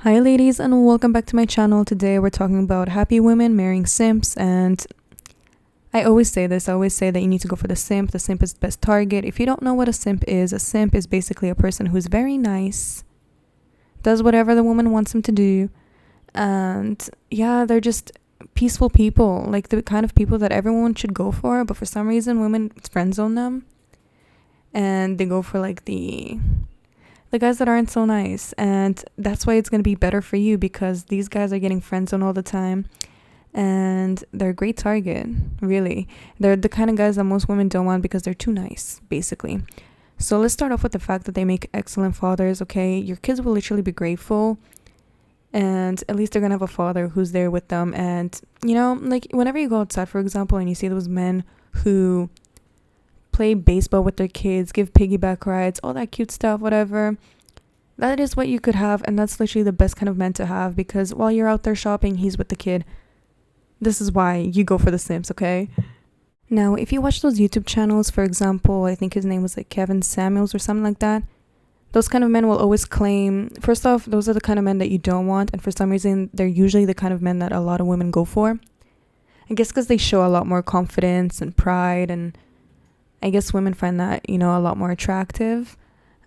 Hi ladies and welcome back to my channel. Today we're talking about happy women marrying simps, and I always say that you need to go for the simp. The simp is the best target. If you don't know what a simp is basically a person who's very nice, does whatever the woman wants him to do, and yeah, they're just peaceful people, like the kind of people that everyone should go for, but for some reason women friend zone them and they go for like the guys that aren't so nice. And that's why it's going to be better for you, because these guys are getting friend zoned all the time and they're a great target. Really, they're the kind of guys that most women don't want because they're too nice, basically. So let's start off with the fact that they make excellent fathers. Okay, your kids will literally be grateful, and at least they're gonna have a father who's there with them. And you know, like whenever you go outside, for example, and you see those men who play baseball with their kids, give piggyback rides, all that cute stuff, whatever, that is what you could have. And that's literally the best kind of man to have, because while you're out there shopping, he's with the kid. This is why you go for the simps. Okay, now if you watch those YouTube channels, for example, I think his name was like Kevin Samuels or something like that, those kind of men will always claim, first off, those are the kind of men that you don't want, and for some reason they're usually the kind of men that a lot of women go for. I guess because they show a lot more confidence and pride, and I guess women find that, you know, a lot more attractive,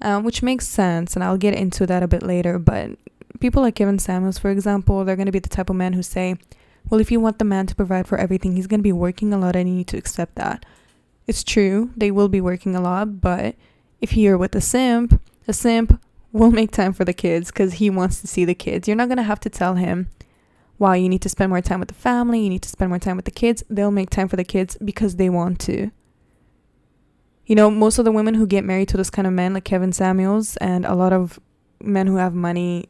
which makes sense, and I'll get into that a bit later. But people like Kevin Samuels, for example, they're going to be the type of men who say, well, if you want the man to provide for everything, he's going to be working a lot and you need to accept that. It's true, they will be working a lot, but if you're with a simp will make time for the kids because he wants to see the kids. You're not going to have to tell him, wow, you need to spend more time with the family, you need to spend more time with the kids. They'll make time for the kids because they want to. You know, most of the women who get married to this kind of men, like Kevin Samuels, and a lot of men who have money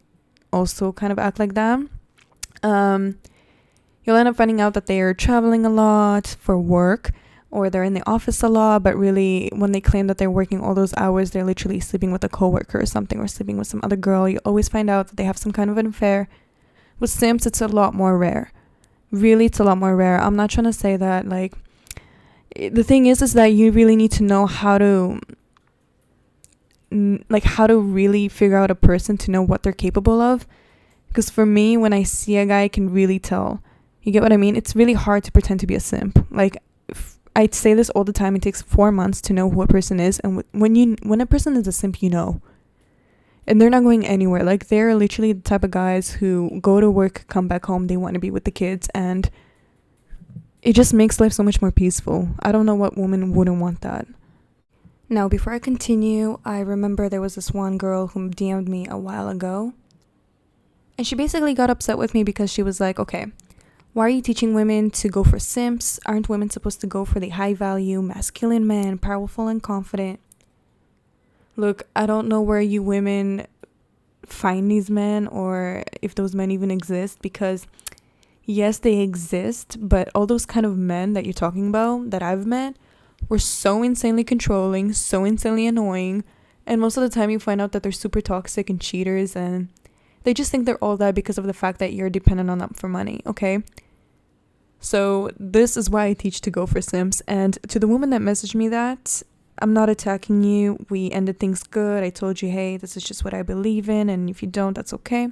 also kind of act like that. You'll end up finding out that they are traveling a lot for work, or they're in the office a lot, but really when they claim that they're working all those hours, they're literally sleeping with a coworker or something, or sleeping with some other girl. You always find out that they have some kind of an affair. With simps, it's a lot more rare. Really, it's a lot more rare. I'm not trying to say that, like, the thing is that you really need to know how to really figure out a person to know what they're capable of. Because for me, when I see a guy, I can really tell. You get what I mean? It's really hard to pretend to be a simp. Like, I'd say this all the time. It takes 4 months to know who a person is, and when a person is a simp, you know. And they're not going anywhere. Like, they're literally the type of guys who go to work, come back home, they want to be with the kids, and it just makes life so much more peaceful. I don't know what woman wouldn't want that. Now, before I continue, I remember there was this one girl who DM'd me a while ago, and she basically got upset with me because she was like, okay, why are you teaching women to go for simps? Aren't women supposed to go for the high value, masculine man, powerful and confident? Look, I don't know where you women find these men, or if those men even exist, because yes, they exist, but all those kind of men that you're talking about that I've met were so insanely controlling, so insanely annoying, and most of the time you find out that they're super toxic and cheaters, and they just think they're all that because of the fact that you're dependent on them for money, okay? So this is why I teach to go for simps. And to the woman that messaged me that, I'm not attacking you. We ended things good. I told you, hey, this is just what I believe in, and if you don't, that's okay.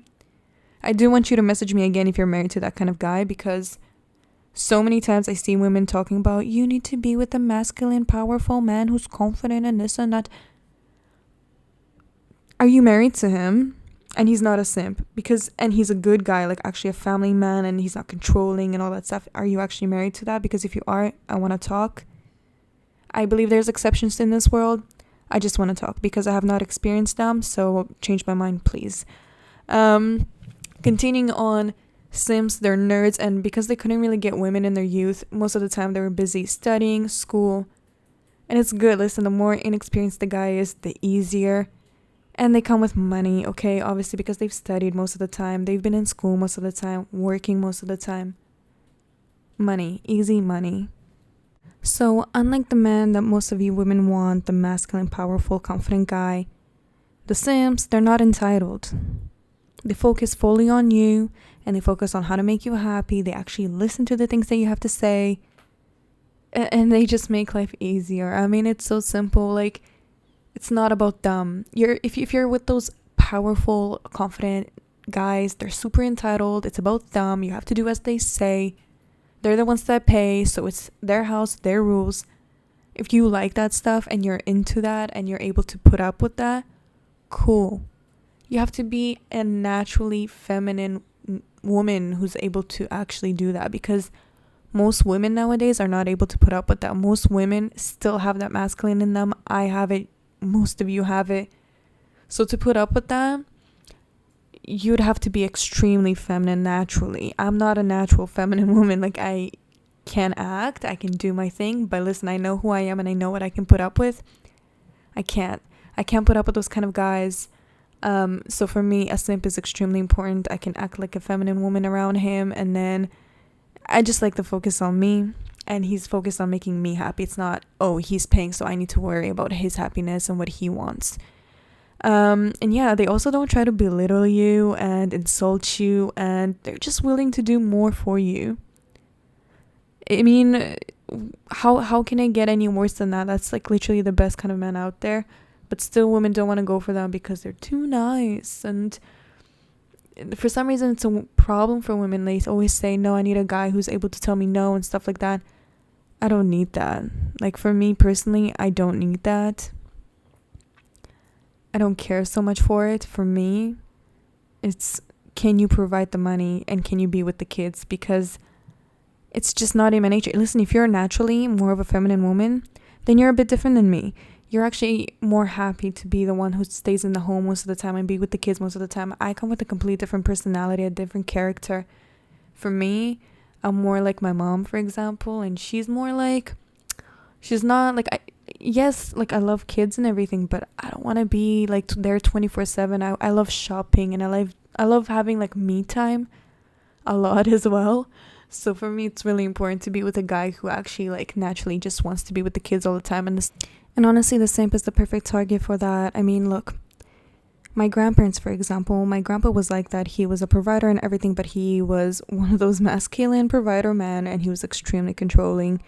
I do want you to message me again if you're married to that kind of guy, because so many times I see women talking about, you need to be with a masculine, powerful man who's confident and this and that. Are you married to him? And he's not a simp, and he's a good guy, like actually a family man, and he's not controlling and all that stuff. Are you actually married to that? Because if you are, I want to talk. I believe there's exceptions in this world. I just want to talk because I have not experienced them, so change my mind, please. Continuing on, simps, they're nerds, and because they couldn't really get women in their youth, most of the time they were busy studying, school. And it's good, listen, the more inexperienced the guy is, the easier. And they come with money, okay? Obviously, because they've studied most of the time, they've been in school most of the time, working most of the time. Money, easy money. So, unlike the man that most of you women want, the masculine, powerful, confident guy, the simps, they're not entitled. They focus fully on you, and they focus on how to make you happy. They actually listen to the things that you have to say, and they just make life easier. I mean, it's so simple. Like, it's not about them. If you're with those powerful, confident guys, they're super entitled. It's about them. You have to do as they say. They're the ones that pay, so it's their house, their rules. If you like that stuff and you're into that and you're able to put up with that, cool. You have to be a naturally feminine woman who's able to actually do that, because most women nowadays are not able to put up with that. Most women still have that masculine in them. I have it. Most of you have it. So to put up with that, you'd have to be extremely feminine naturally. I'm not a natural feminine woman. Like, I can act, I can do my thing, but listen, I know who I am and I know what I can put up with. I can't put up with those kind of guys. So for me, a simp is extremely important. I can act like a feminine woman around him, and then I just like to focus on me, and he's focused on making me happy. It's not, oh, he's paying, so I need to worry about his happiness and what he wants. And yeah, they also don't try to belittle you and insult you, and they're just willing to do more for you. I mean, how can it get any worse than that? That's like literally the best kind of man out there. But still, women don't want to go for them because they're too nice. And for some reason, it's a problem for women. They always say, no, I need a guy who's able to tell me no and stuff like that. I don't need that. Like, for me personally, I don't need that. I don't care so much for it. For me, it's, can you provide the money and can you be with the kids? Because it's just not in my nature. Listen, if you're naturally more of a feminine woman, then you're a bit different than me. You're actually more happy to be the one who stays in the home most of the time and be with the kids most of the time. I come with a complete different personality, a different character. For me, I'm more like my mom, for example, and she's more like, she's not like, yes, like I love kids and everything, but I don't want to be like there 24/7. I love shopping, and I love having like me time a lot as well. So for me, it's really important to be with a guy who actually like naturally just wants to be with the kids all the time. And honestly, the simp is the perfect target for that. I mean, look, my grandparents, for example, my grandpa was like that. He was a provider and everything, but he was one of those masculine provider men, and he was extremely controlling.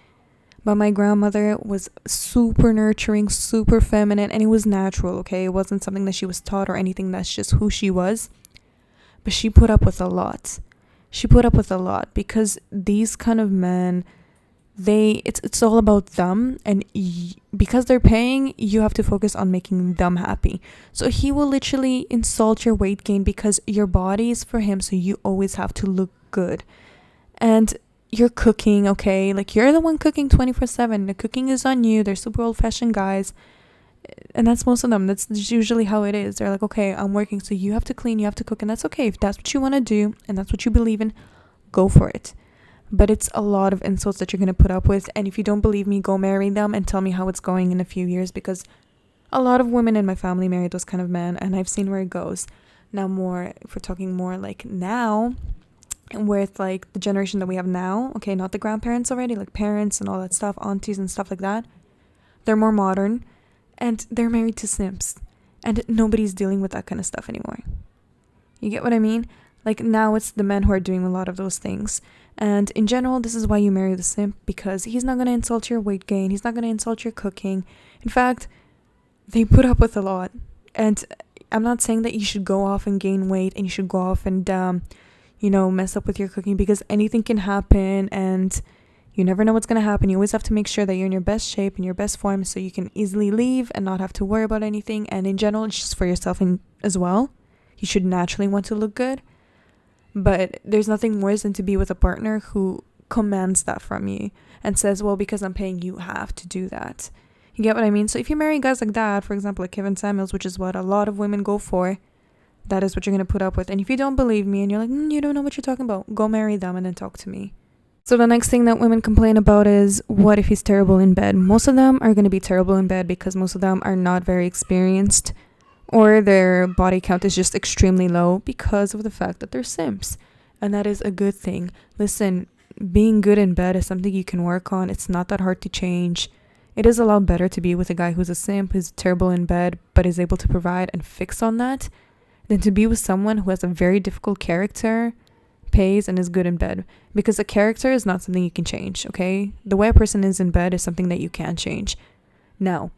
But my grandmother was super nurturing, super feminine, and it was natural, okay? It wasn't something that she was taught or anything. That's just who she was. But she put up with a lot. She put up with a lot because these kind of men, it's all about them, and because they're paying, you have to focus on making them happy. So he will literally insult your weight gain because your body is for him, so you always have to look good. And you're cooking, okay? Like, you're the one cooking 24/7. The cooking is on you. They're super old-fashioned guys, and that's most of them. That's usually how it is. They're like, okay, I'm working, so you have to clean, you have to cook, and that's okay. If that's what you want to do and that's what you believe in, go for it. But it's a lot of insults that you're going to put up with, and if you don't believe me, go marry them and tell me how it's going in a few years, because a lot of women in my family marry those kind of men, and I've seen where it goes. Now, more, if we're talking more like now, with like the generation that we have now, okay, not the grandparents already, like parents and all that stuff, aunties and stuff like that, they're more modern, and they're married to simps, and nobody's dealing with that kind of stuff anymore. You get what I mean? Like, now it's the men who are doing a lot of those things. And in general, this is why you marry the simp, because he's not going to insult your weight gain. He's not going to insult your cooking. In fact, they put up with a lot. And I'm not saying that you should go off and gain weight and you should go off and, mess up with your cooking, because anything can happen and you never know what's going to happen. You always have to make sure that you're in your best shape and your best form so you can easily leave and not have to worry about anything. And in general, it's just for yourself as well. You should naturally want to look good. But there's nothing worse than to be with a partner who commands that from you and says, well, because I'm paying, you have to do that. You get what I mean? So if you marry guys like that, for example, like Kevin Samuels, which is what a lot of women go for, that is what you're going to put up with. And if you don't believe me and you're like, you don't know what you're talking about, go marry them and then talk to me. So the next thing that women complain about is, what if he's terrible in bed? Most of them are going to be terrible in bed because most of them are not very experienced, or their body count is just extremely low because of the fact that they're simps. And that is a good thing. Listen, being good in bed is something you can work on. It's not that hard to change. It is a lot better to be with a guy who's a simp, who's terrible in bed, but is able to provide and fix on that, than to be with someone who has a very difficult character, pays, and is good in bed. Because a character is not something you can change, okay? The way a person is in bed is something that you can change. Now,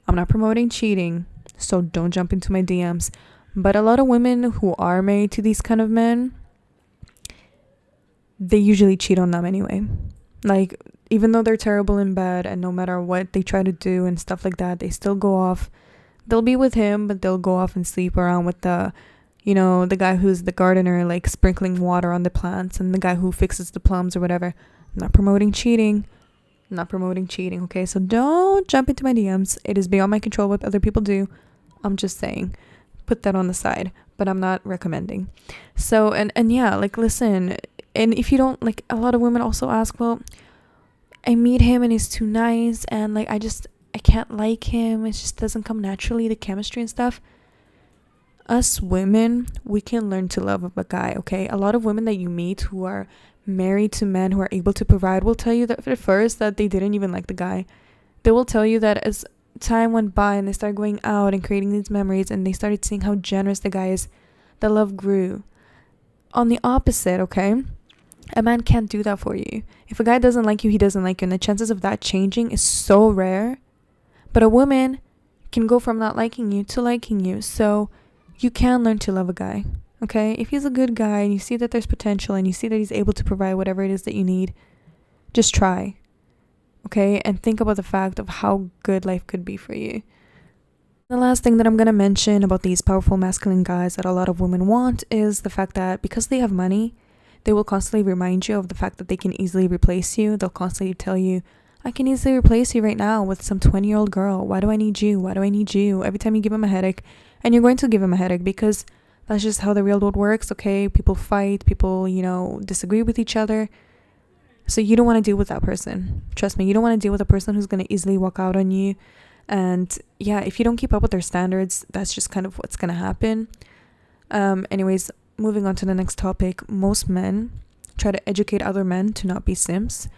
I'm not promoting cheating, so don't jump into my DMs. But a lot of women who are married to these kind of men, they usually cheat on them anyway. Like, even though they're terrible in bed and no matter what they try to do and stuff like that, they still go off. They'll be with him, but they'll go off and sleep around with the guy who's the gardener, like sprinkling water on the plants, and the guy who fixes the plums or whatever. I'm not promoting cheating. Okay? So don't jump into my DMs. It is beyond my control what other people do. I'm just saying, put that on the side, but I'm not recommending. So, and yeah, like, listen, and if you don't, like, a lot of women also ask, well, I meet him and he's too nice, and like, I can't like him. It just doesn't come naturally, the chemistry and stuff. Us women, we can learn to love a guy, okay? A lot of women that you meet who are married to men who are able to provide will tell you that at first that they didn't even like the guy. They will tell you that as time went by and they started going out and creating these memories and they started seeing how generous the guy is, the love grew. On the opposite, okay? A man can't do that for you. If a guy doesn't like you, he doesn't like you, and the chances of that changing is so rare. But a woman can go from not liking you to liking you. So you can learn to love a guy, okay? If he's a good guy and you see that there's potential and you see that he's able to provide whatever it is that you need, just try, okay? And think about the fact of how good life could be for you. The last thing that I'm going to mention about these powerful masculine guys that a lot of women want is the fact that because they have money, they will constantly remind you of the fact that they can easily replace you. They'll constantly tell you, I can easily replace you right now with some 20-year-old girl. Why do I need you? Why do I need you? Every time you give him a headache, and you're going to give him a headache because that's just how the real world works, okay? People fight, people, disagree with each other. So you don't want to deal with that person. Trust me, you don't want to deal with a person who's going to easily walk out on you. And yeah, if you don't keep up with their standards, that's just kind of what's going to happen. Anyways, moving on to the next topic. Most men try to educate other men to not be simps.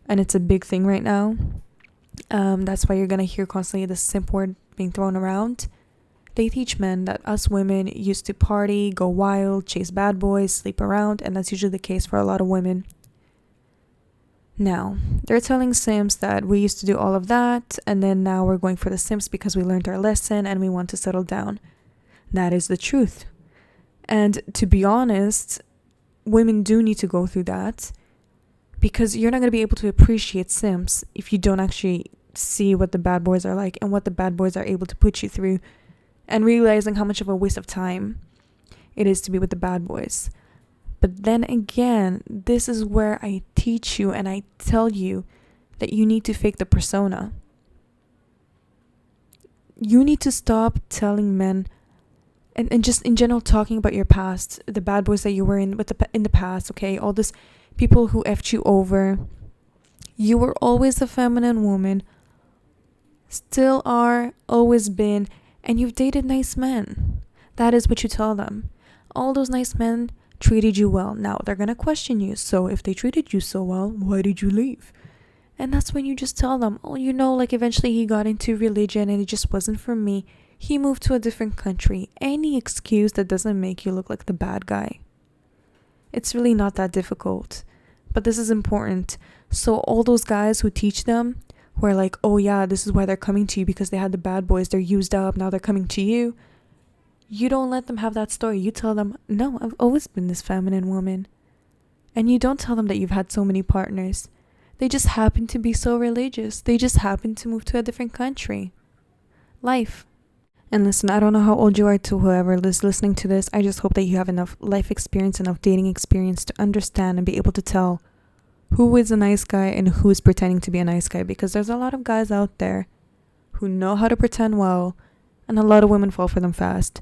And it's a big thing right now. That's why you're going to hear constantly the simp word being thrown around. They teach men that us women used to party, go wild, chase bad boys, sleep around, and that's usually the case for a lot of women. Now, they're telling simps that we used to do all of that, and then now we're going for the simps because we learned our lesson and we want to settle down. That is the truth. And to be honest, women do need to go through that because you're not going to be able to appreciate simps if you don't actually see what the bad boys are like and what the bad boys are able to put you through, and realizing how much of a waste of time it is to be with the bad boys. But then again, this is where I teach you and I tell you that you need to fake the persona. You need to stop telling men and just in general talking about your past, the bad boys that you were in in the past, okay? All this people who effed you over. You were always a feminine woman, still are, always been, and you've dated nice men. That is what you tell them. All those nice men treated you well. Now they're gonna question you. So if they treated you so well, why did you leave? And that's when you just tell them, oh, like eventually he got into religion and it just wasn't for me. He moved to a different country. Any excuse that doesn't make you look like the bad guy. It's really not that difficult. But this is important. So all those guys who teach them, who are like, oh yeah, this is why they're coming to you because they had the bad boys, they're used up, now they're coming to you. You don't let them have that story. You tell them, no, I've always been this feminine woman. And you don't tell them that you've had so many partners. They just happen to be so religious. They just happen to move to a different country. Life. And listen, I don't know how old you are to whoever is listening to this. I just hope that you have enough life experience, enough dating experience to understand and be able to tell who is a nice guy and who is pretending to be a nice guy. Because there's a lot of guys out there who know how to pretend well, and a lot of women fall for them fast.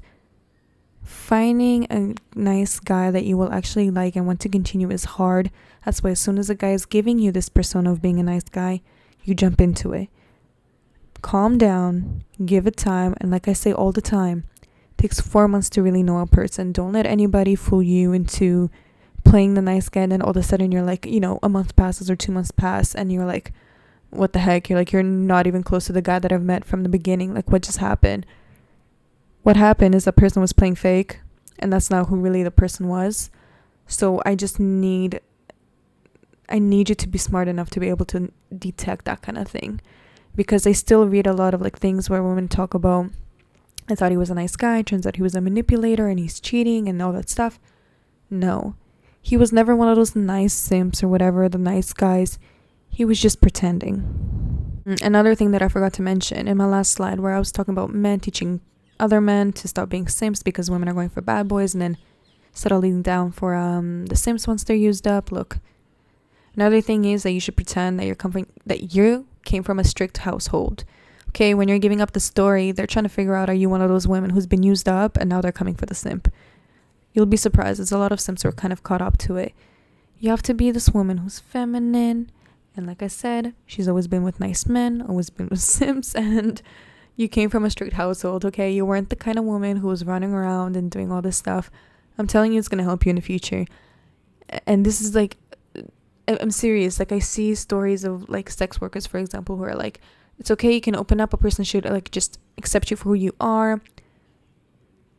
Finding a nice guy that you will actually like and want to continue is hard. That's why as soon as a guy is giving you this persona of being a nice guy, you jump into it. Calm down, give it time, and like I say all the time, it takes 4 months to really know a person. Don't let anybody fool you into playing the nice guy and then all of a sudden you're like, a month passes or 2 months pass and you're like, what the heck? You're like, you're not even close to the guy that I've met from the beginning. Like, what just happened? What happened is the person was playing fake, and that's not who really the person was. So I need you to be smart enough to be able to detect that kind of thing, because I still read a lot of like things where women talk about I thought he was a nice guy. Turns out he was a manipulator and he's cheating and all that stuff. No. He was never one of those nice simps or whatever, the nice guys. He was just pretending. Another thing that I forgot to mention in my last slide, where I was talking about men teaching other men to stop being simps because women are going for bad boys and then settling down for the simps once they're used up. Look, another thing is that you should pretend that you came from a strict household. Okay, when you're giving up the story, they're trying to figure out, are you one of those women who's been used up and now they're coming for the simp? You'll be surprised. There's a lot of simps who are kind of caught up to it. You have to be this woman who's feminine. And like I said, she's always been with nice men, always been with simps, and you came from a strict household, okay? You weren't the kind of woman who was running around and doing all this stuff. I'm telling you, it's going to help you in the future. And this is like, I'm serious. Like, I see stories of like sex workers, for example, who are like, it's okay, you can open up, a person should like just accept you for who you are.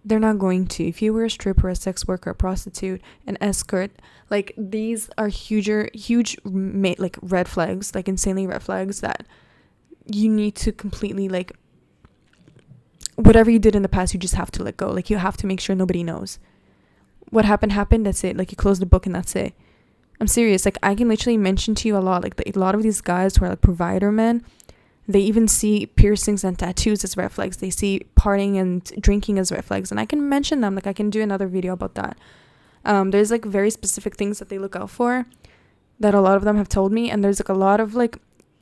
They're not going to. If you were a stripper, a sex worker, a prostitute, an escort, like these are huge like red flags, like insanely red flags that you need to completely like, whatever you did in the past, you just have to let go. Like, you have to make sure nobody knows. What happened, that's it. Like, you close the book and that's it. I'm serious. Like, I can literally mention to you a lot, like a lot of these guys who are like provider men, they even see piercings and tattoos as red flags. They see partying and drinking as red flags. And I can mention them. Like, I can do another video about that. There's like very specific things that they look out for that a lot of them have told me. And there's like a lot of like,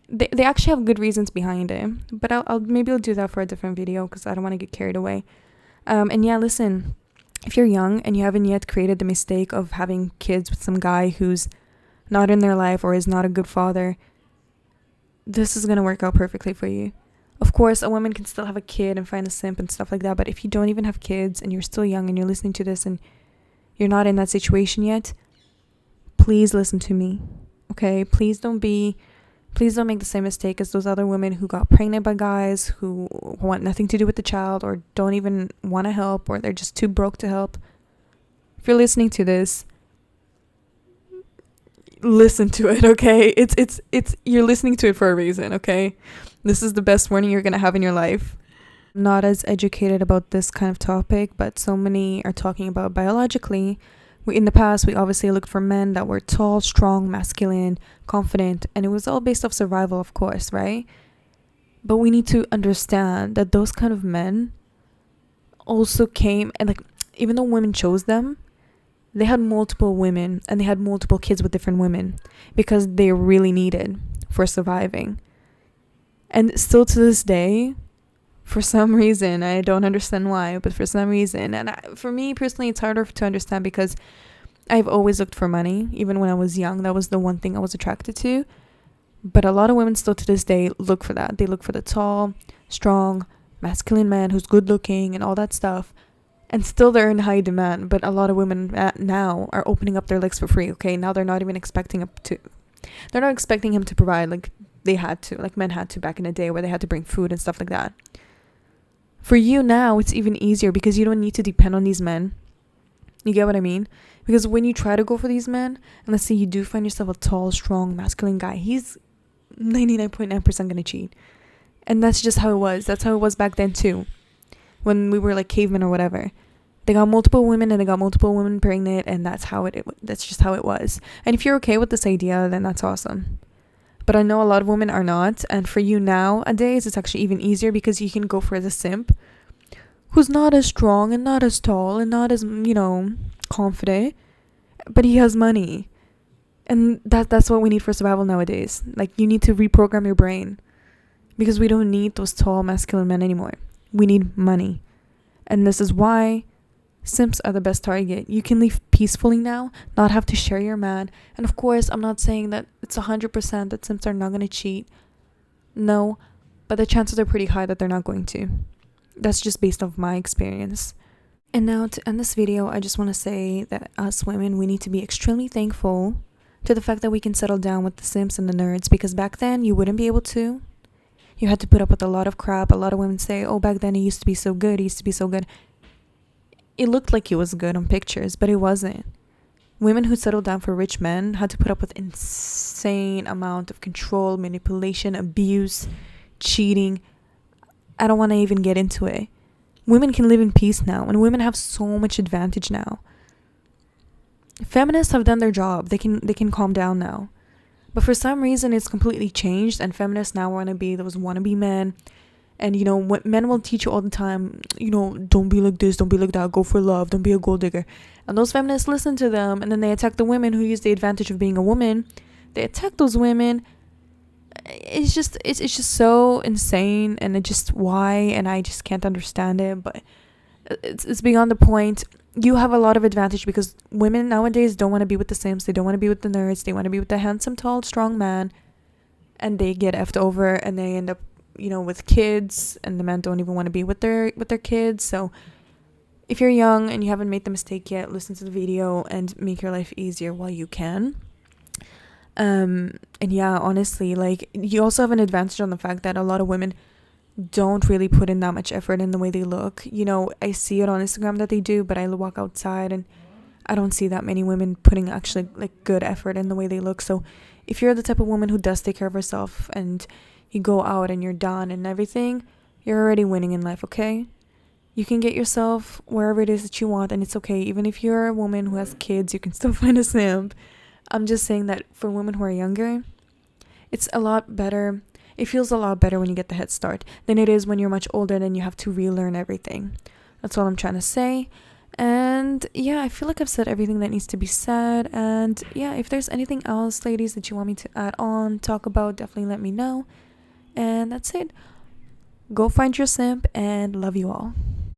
they actually have good reasons behind it. But I'll do that for a different video because I don't want to get carried away. And yeah, listen, if you're young and you haven't yet created the mistake of having kids with some guy who's not in their life or is not a good father, this is going to work out perfectly for you. Of course, a woman can still have a kid and find a simp and stuff like that. But if you don't even have kids and you're still young and you're listening to this and you're not in that situation yet, please listen to me. Okay? Please don't make the same mistake as those other women who got pregnant by guys who want nothing to do with the child or don't even want to help, or they're just too broke to help. If you're listening to this, listen to it, okay? It's you're listening to it for a reason, okay? This is the best warning you're gonna have in your life. I'm not as educated about this kind of topic, but so many are talking about biologically. In the past, we obviously looked for men that were tall, strong, masculine, confident, and it was all based off survival, of course, right? But we need to understand that those kind of men also came, and like, even though women chose them, they had multiple women and they had multiple kids with different women because they really needed for surviving. And still to this day, for some reason, I don't understand why, but for some reason, and for me personally, it's harder to understand because I've always looked for money. Even when I was young, that was the one thing I was attracted to. But a lot of women still to this day look for that. They look for the tall, strong, masculine man who's good looking and all that stuff. And still they're in high demand. But a lot of women now are opening up their legs for free, okay? Now they're not even expecting him to provide like they had to, like men had to back in the day where they had to bring food and stuff like that. For you now, it's even easier because you don't need to depend on these men. You get what I mean? Because when you try to go for these men, and let's say you do find yourself a tall, strong, masculine guy, he's 99.9% going to cheat. And that's just how it was. That's how it was back then too. When we were like cavemen or whatever. They got multiple women and they got multiple women pregnant, and that's just how it was. And if you're okay with this idea, then that's awesome. But I know a lot of women are not, and for you nowadays, it's actually even easier because you can go for the simp who's not as strong and not as tall and not as, confident, but he has money. And that's what we need for survival nowadays. Like, you need to reprogram your brain because we don't need those tall masculine men anymore. We need money. And this is why simps are the best target. You can live peacefully now, not have to share your man. And of course, I'm not saying that it's 100% that simps are not going to cheat. No, but the chances are pretty high that they're not going to. That's just based off my experience. And now to end this video, I just want to say that us women, we need to be extremely thankful to the fact that we can settle down with the simps and the nerds, because back then you wouldn't be able to. You had to put up with a lot of crap. A lot of women say, oh, back then he used to be so good. He used to be so good. It looked like he was good on pictures, but it wasn't. Women who settled down for rich men had to put up with insane amount of control, manipulation, abuse, cheating. I don't want to even get into it. women can live in peace now, and women have so much advantage now. Feminists have done their job. They can calm down now. But for some reason, it's completely changed, and feminists now want to be those wannabe men. And, you know, what men will teach you all the time, you know, don't be like this, don't be like that, go for love, don't be a gold digger. And those feminists listen to them, and then they attack the women who use the advantage of being a woman. They attack those women. It's just so insane, and it just, why? And I just can't understand it, but it's beyond the point. You have a lot of advantage because women nowadays don't want to be with the simps, they don't want to be with the nerds, they want to be with the handsome, tall, strong man, and they get effed over, and they end up, you know, with kids, and the men don't even want to be with their kids. So if you're young and you haven't made the mistake yet, listen to the video and make your life easier while you can. And yeah, honestly, like, you also have an advantage on the fact that a lot of women don't really put in that much effort in the way they look. You know, I see it on Instagram that they do, but I walk outside and I don't see that many women putting actually like good effort in the way they look. So if you're the type of woman who does take care of herself, and you go out and you're done and everything, you're already winning in life, okay? You can get yourself wherever it is that you want, and it's okay. Even if you're a woman who has kids, you can still find a simp. I'm just saying that for women who are younger, it's a lot better. It feels a lot better when you get the head start than it is when you're much older and you have to relearn everything. That's all I'm trying to say. And yeah, I feel like I've said everything that needs to be said. And yeah, if there's anything else, ladies, that you want me to add on, talk about, definitely let me know. And that's it. Go find your simp, and love you all.